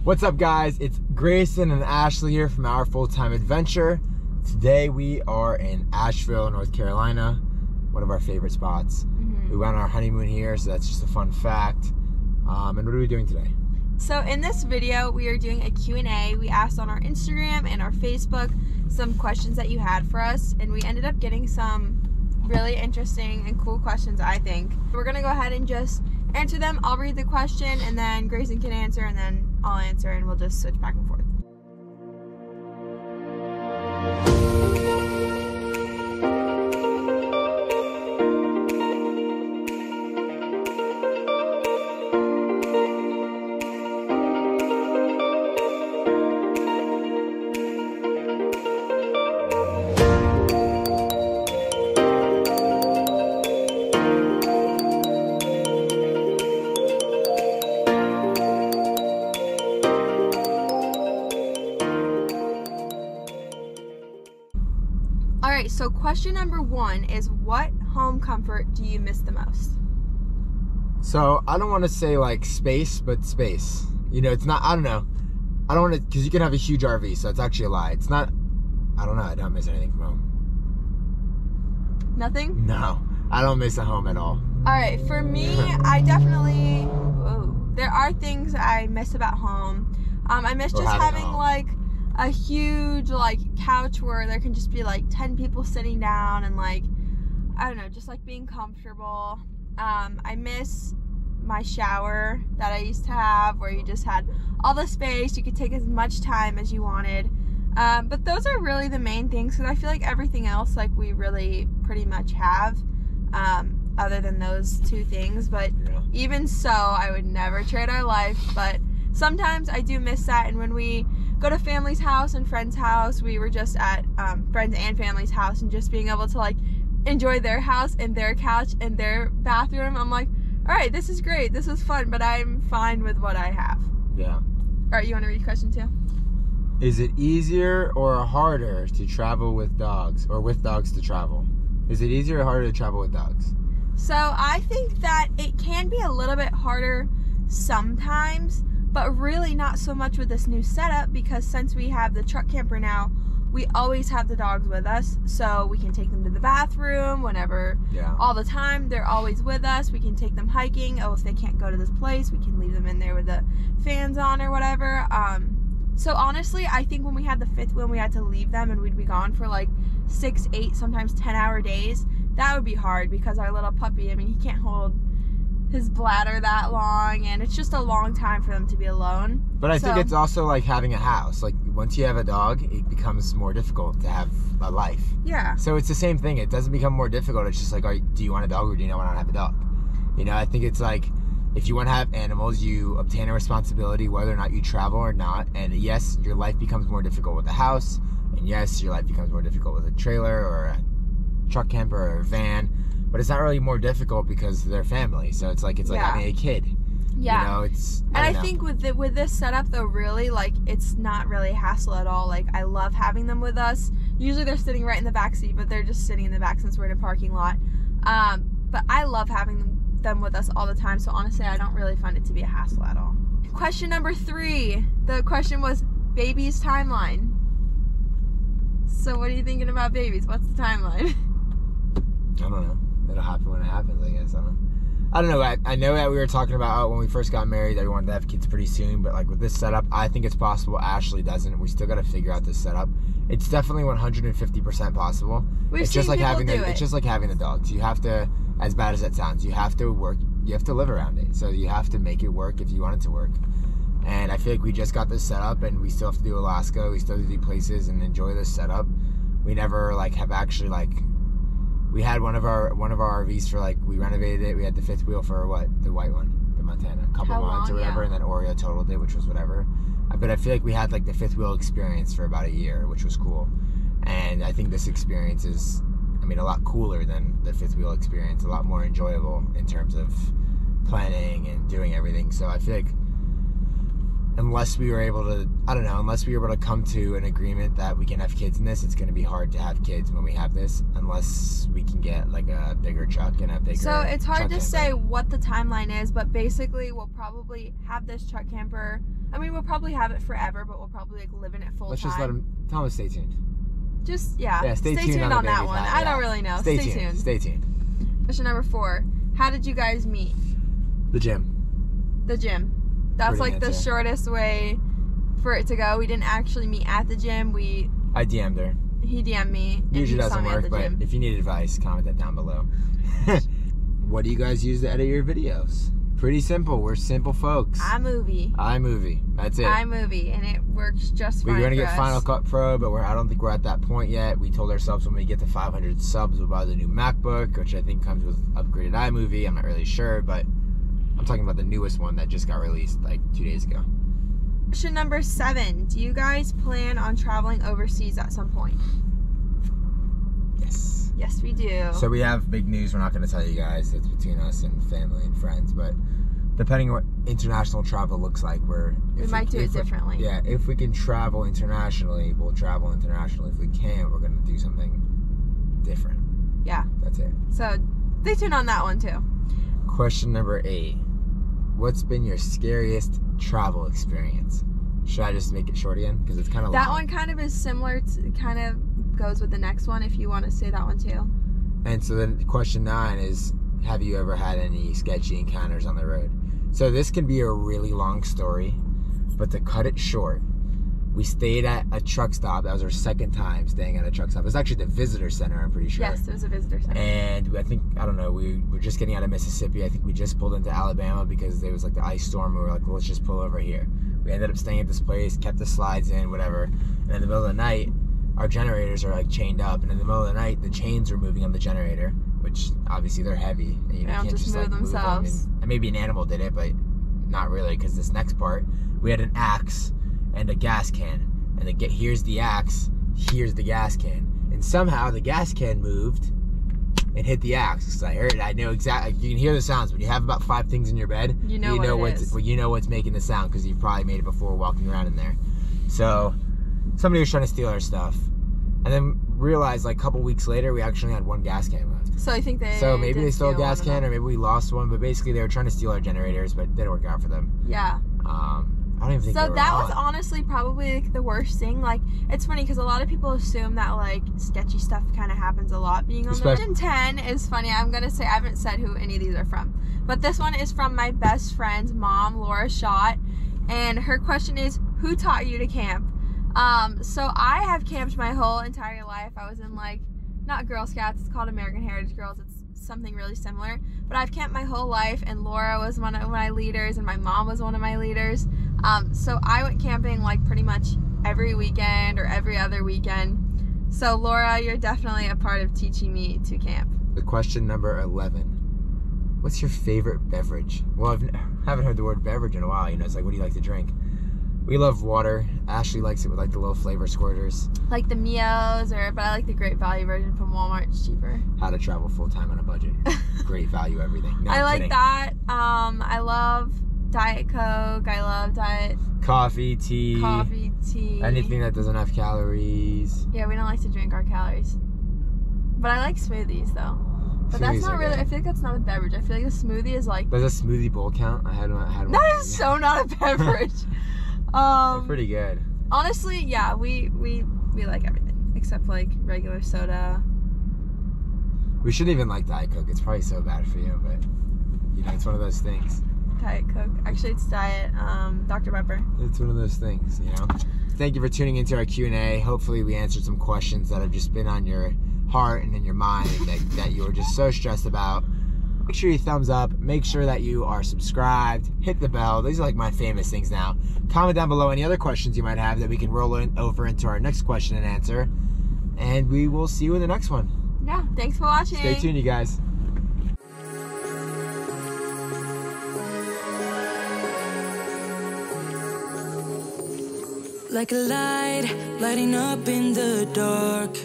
What's up, guys? It's Grayson and Ashley here from Our Full-Time Adventure. Today we are in Asheville, North Carolina, one of our favorite spots. We went on our honeymoon here, so that's just a fun fact. And what are we doing today? So in this video, we are doing a Q&A. We asked on our Instagram and our Facebook some questions that you had for us, and we ended up getting some really interesting and cool questions, I think. We're gonna go ahead and just answer them. I'll read the question, and then Grayson can answer, and then I'll answer, and we'll just switch back and forth. Alright, so question number 1 is, what home comfort do you miss the most? So, I don't want to say like space, but space. You know, it's not, I don't know. I don't want to, because you can have a huge RV, so it's actually a lie. It's not, I don't know, I don't miss anything from home. Nothing? No, I don't miss a home at all. Alright, for me, I definitely, there are things I miss about home. I miss just having like a huge like couch where there can just be like 10 people sitting down and like, I don't know, just like being comfortable. I miss my shower that I used to have where you just had all the space, you could take as much time as you wanted. But those are really the main things, because I feel like everything else like we really pretty much have, other than those two things. But even so, I would never trade our life. But sometimes I do miss that, and when we go to family's house and friend's house, we were just at friends and family's house, and just being able to like enjoy their house and their couch and their bathroom, I'm like, all right, this is great, this is fun, but I'm fine with what I have. Yeah. All right, you want to read question 2? Is it easier or harder to travel with dogs, or with dogs to travel? Is it easier or harder to travel with dogs? So I think that it can be a little bit harder sometimes, but really not so much with this new setup, because since we have the truck camper now, we always have the dogs with us, so we can take them to the bathroom whenever, all the time. They're always with us. We can take them hiking. Oh, if they can't go to this place, we can leave them in there with the fans on or whatever. So honestly, I think when we had the fifth wheel, we had to leave them and we'd be gone for like 6, 8, sometimes 10-hour days. That would be hard, because our little puppy, I mean, he can't hold his bladder that long, and it's just a long time for them to be alone. But I think it's also like having a house. Like, once you have a dog, it becomes more difficult to have a life. Yeah. So it's the same thing. It doesn't become more difficult. It's just like, do you want a dog or do you not want to have a dog? You know, I think it's like, if you want to have animals, you obtain a responsibility whether or not you travel or not. And yes, your life becomes more difficult with a house. And yes, your life becomes more difficult with a trailer or a truck camper or a van. But it's not really more difficult because they're family. So it's like having a kid. Yeah. You know, it's, I think with this setup though, really, like, it's not really a hassle at all. Like, I love having them with us. Usually they're sitting right in the back seat, but they're just sitting in the back since we're in a parking lot. But I love having them with us all the time. So honestly, I don't really find it to be a hassle at all. Question number 3. The question was baby's timeline. So what are you thinking about babies? What's the timeline? I don't know. It'll happen when it happens, I guess. I don't know. I know that we were talking about when we first got married that we wanted to have kids pretty soon, but like with this setup, I think it's possible. Ashley doesn't. We still got to figure out this setup. It's definitely 150% possible. It's just like having the dogs. You have to, as bad as that sounds, you have to work. You have to live around it. So you have to make it work if you want it to work. And I feel like we just got this set up, and we still have to do Alaska. We still have to do places and enjoy this setup. We never like have actually like. We had one of our RVs for like, we renovated it. We had the fifth wheel for the white one, the Montana, a couple months or whatever, and then Oreo totaled it, which was whatever. But I feel like we had like the fifth wheel experience for about a year, which was cool. And I think this experience is, I mean, a lot cooler than the fifth wheel experience, a lot more enjoyable in terms of planning and doing everything. So I feel like unless we were able to come to an agreement that we can have kids in this, it's going to be hard to have kids when we have this, unless we can get like a bigger truck and a bigger. So it's hard to say what the timeline is, but basically we'll probably have this truck camper I mean, we'll probably have it forever, but we'll probably like live in it full time. Let's just tell them to stay tuned. Just, stay tuned on that one. I don't really know. Stay tuned. Stay tuned. Question number 4. How did you guys meet? The gym. The gym. That's Pretty like the shortest way for it to go. We didn't actually meet at the gym. I DM'd her. He DM'd me. Usually doesn't work, but if you need advice, comment that down below. What do you guys use to edit your videos? Pretty simple. We're simple folks. iMovie. That's it. iMovie, and it works just fine. We're going to get Final Cut Pro, but I don't think we're at that point yet. We told ourselves when we get to 500 subs, we'll buy the new MacBook, which I think comes with upgraded iMovie. I'm not really sure, but I'm talking about the newest one that just got released like 2 days ago. Question number 7. Do you guys plan on traveling overseas at some point? Yes. Yes, we do. So we have big news. We're not going to tell you guys. It's between us and family and friends, but depending on what international travel looks like, we might do it differently. Yeah, if we can travel internationally, we'll travel internationally. If we can't, we're going to do something different. Yeah. That's it. So stay tuned on that one too. Question number 8. What's been your scariest travel experience? Should I just make it short again? Because it's kind of long. That one kind of is similar to, kind of goes with the next one if you want to say that one too. And so then question 9 is, have you ever had any sketchy encounters on the road? So this can be a really long story, but to cut it short, we stayed at a truck stop. That was our second time staying at a truck stop. It was actually the visitor center, I'm pretty sure. Yes, it was a visitor center. And I don't know, we were just getting out of Mississippi. I think we just pulled into Alabama because there was like the ice storm. We were like, well, let's just pull over here. We ended up staying at this place, kept the slides in, whatever. And in the middle of the night, our generators are like chained up. And in the middle of the night, the chains are moving on the generator, which obviously they're heavy. And you can't just move themselves. And maybe an animal did it, but not really, because this next part, we had an axe and a gas can. And here's the axe, here's the gas can. And somehow the gas can moved and hit the axe. Because I heard it, I know exactly. You can hear the sounds. When you have about 5 things in your bed, you know what's making the sound, because you've probably made it before walking around in there. So somebody was trying to steal our stuff, and then realized like a couple weeks later we actually had 1 gas can left. So I think maybe they stole a gas can, or maybe we lost one. But basically they were trying to steal our generators, but it didn't work out for them. Yeah. I don't even think so that was honestly probably like the worst thing. Like, it's funny because a lot of people assume that like sketchy stuff kind of happens a lot being on the road. Question 10 is funny. I'm gonna say I haven't said who any of these are from, but this one is from my best friend's mom, Laura Schott, and her question is, who taught you to camp? So I have camped my whole entire life. I was in like, not Girl Scouts, it's called American Heritage Girls. It's something really similar, but I've camped my whole life, and Laura was one of my leaders and my mom was one of my leaders. So I went camping like pretty much every weekend or every other weekend. So Laura, you're definitely a part of teaching me to camp. The question number 11. What's your favorite beverage? Well, I haven't heard the word beverage in a while. It's like, what do you like to drink? We love water. Ashley likes it with like the little flavor squirters. Like the Mios, but I like the Great Value version from Walmart. It's cheaper. How to travel full time on a budget. Great Value everything. No, I like that. I love Diet Coke. I love coffee, tea. Anything that doesn't have calories. Yeah, we don't like to drink our calories. But I like smoothies though. But that's not really, I feel like that's not a beverage. I feel like a smoothie is like... Does a smoothie bowl count? I had one. That is so not a beverage. They're pretty good. Honestly, yeah, we like everything. Except like regular soda. We shouldn't even like Diet Coke. It's probably so bad for you, but it's one of those things. Diet Coke. Actually, it's Diet Dr. Pepper. It's one of those things, Thank you for tuning into our Q&A. Hopefully we answered some questions that have just been on your heart and in your mind that you were just so stressed about. Make sure you thumbs up. Make sure that you are subscribed. Hit the bell. These are like my famous things now. Comment down below any other questions you might have that we can roll over into our next question and answer. And we will see you in the next one. Yeah, thanks for watching. Stay tuned, you guys. Like a light, lighting up in the dark.